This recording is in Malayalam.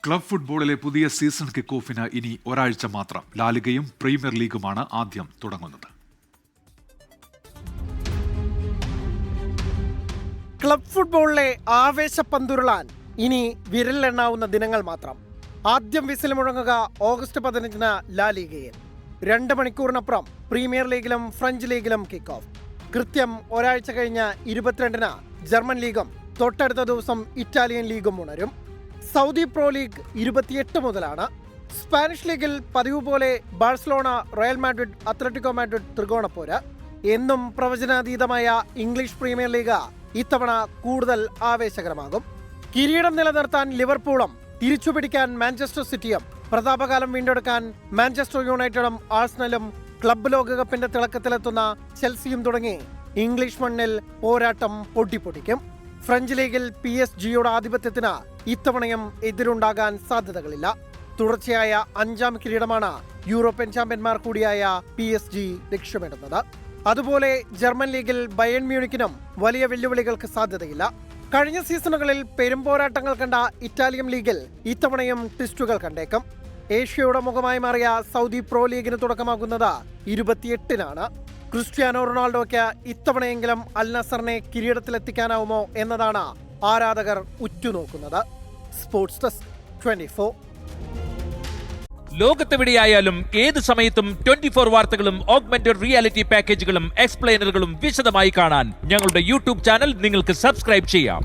ക്ലബ് ഫുട്ബോളിലെ പുതിയ സീസൺ കിക്ക് ഓഫിന് ഇനി ഒരാഴ്ച മാത്രം. ലാലിഗയും പ്രീമിയർ ലീഗുമാണ് ആദ്യം തുടങ്ങുന്നത്. ക്ലബ് ഫുട്ബോളിലെ ആവേശപ്പന്തുരുളാൻ ഇനി വിരലിലെണ്ണാവുന്ന ദിനങ്ങൾ മാത്രം. ആദ്യം വിസിൽ മുഴങ്ങുക ഓഗസ്റ്റ് 15-ന് ലാലിഗയിൽ. 2 മണിക്കൂറിനപ്പുറം പ്രീമിയർ ലീഗിലും ഫ്രഞ്ച് ലീഗിലും കിക്ക് ഓഫ്. കൃത്യം ഒരാഴ്ച കഴിഞ്ഞ 22-ന് ജർമ്മൻ ലീഗും തൊട്ടടുത്ത ദിവസം ഇറ്റാലിയൻ ലീഗും ഉണരും. സൗദി പ്രോ ലീഗ് 28 മുതലാണ്. സ്പാനിഷ് ലീഗിൽ പതിവ് പോലെ Barcelona, Real Madrid, Atletico Madrid ത്രികോണപ്പോര്. എന്നും പ്രവചനാതീതമായ ഇംഗ്ലീഷ് പ്രീമിയർ ലീഗ് ഇത്തവണ കൂടുതൽ ആവേശകരമാകും. കിരീടം നിലനിർത്താൻ ലിവർപൂളും തിരിച്ചുപിടിക്കാൻ മാഞ്ചസ്റ്റർ സിറ്റിയും പ്രതാപകാലം വീണ്ടെടുക്കാൻ മാഞ്ചസ്റ്റർ യുണൈറ്റഡും ആഴ്സണലും ക്ലബ്ബ് ലോകകപ്പിന്റെ തിളക്കത്തിലെത്തുന്ന ചെൽസിയും തുടങ്ങി ഇംഗ്ലീഷ് മണ്ണിൽ പോരാട്ടം പൊട്ടിപ്പൊടിക്കും. ഫ്രഞ്ച് ലീഗിൽ PSG-യുടെ ആധിപത്യത്തിന് ഇത്തവണയും എതിരുണ്ടാകാൻ സാധ്യതകളില്ല. തുടർച്ചയായ 5ാം കിരീടമാണ് യൂറോപ്യൻ ചാമ്പ്യന്മാർ കൂടിയായ PSG ലക്ഷ്യമിടുന്നത്. അതുപോലെ ജർമ്മൻ ലീഗിൽ ബയേൺ മ്യൂണിക്കിനും വലിയ വെല്ലുവിളികൾക്ക് സാധ്യതയില്ല. കഴിഞ്ഞ സീസണുകളിൽ പെരുമ്പോരാട്ടങ്ങൾ കണ്ട ഇറ്റാലിയൻ ലീഗിൽ ഇത്തവണയും ട്വിസ്റ്റുകൾ കണ്ടേക്കും. ഏഷ്യയുടെ മുഖമായി മാറിയ സൗദി പ്രോ ലീഗിന് തുടക്കമാകുന്നത് 28-നാണ്. ക്രിസ്ത്യാനോ റൊണാൾഡോയ്ക്ക് ഇത്തവണയെങ്കിലും അൽ നസറിനെ കിരീടത്തിലെത്തിക്കാനാവുമോ എന്നതാണ് ആരാധകർ ഉറ്റുനോക്കുന്നത്. Sports desk 24. ലോകത്തെവിടെയായാലും ഏത് സമയത്തും 24 വാർത്തകളും ഓഗ്മെന്റഡ് റിയാലിറ്റി പാക്കേജുകളും എക്സ്പ്ലെയിനറുകളും വിശദമായി കാണാൻ ഞങ്ങളുടെ യൂട്യൂബ് ചാനൽ നിങ്ങൾക്ക് സബ്സ്ക്രൈബ് ചെയ്യാം.